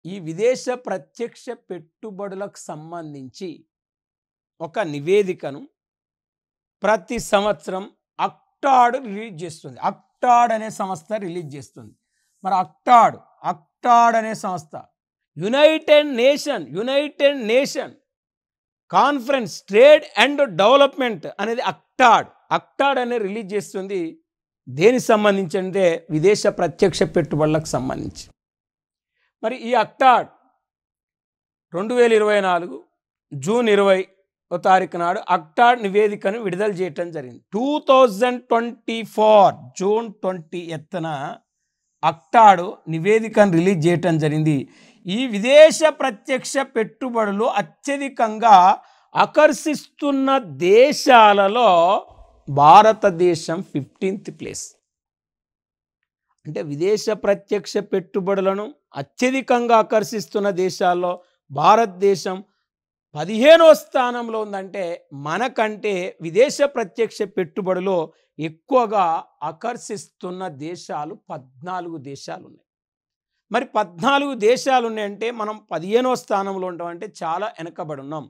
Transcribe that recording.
ఈ విదేశ ప్రత్యక్ష పెట్టుబడులకు సంబంధించి ఒక నివేదికను ప్రతి సంవత్సరం అక్టాడ్ రిలీజ్ చేస్తుంది. అక్టాడ్ అనే సంస్థ రిలీజ్ చేస్తుంది. మరి అక్టాడ్ అనే సంస్థ United nation conference trade and development అనేది అక్టాడ్ అనే రిలీజ్ చేస్తుంది. దేనికి సంబంధించి అంటే విదేశ ప్రత్యక్ష పెట్టుబడులకు సంబంధించి. మరి ఈ అక్టాడ్ 2024 జూన్ 20వ తారీఖు నాడు అక్టాడ్ నివేదికను విడుదల చేయటం జరిగింది. 2024 జూన్ 20న అక్టాడ్ నివేదికను రిలీజ్ చేయటం జరిగింది. ఈ విదేశ ప్రత్యక్ష పెట్టుబడులు అత్యధికంగా ఆకర్షిస్తున్న దేశాలలో భారతదేశం 15th ప్లేస్. అంటే విదేశ ప్రత్యక్ష పెట్టుబడులను అత్యధికంగా ఆకర్షిస్తున్న దేశాల్లో భారతదేశం 15వ స్థానంలో ఉందంటే మనకంటే విదేశ ప్రత్యక్ష పెట్టుబడులు ఎక్కువగా ఆకర్షిస్తున్న దేశాలు 14 దేశాలు ఉన్నాయి. మరి 14 దేశాలు ఉన్నాయంటే మనం 15వ స్థానంలో ఉంటామంటే చాలా వెనకబడి ఉన్నాం.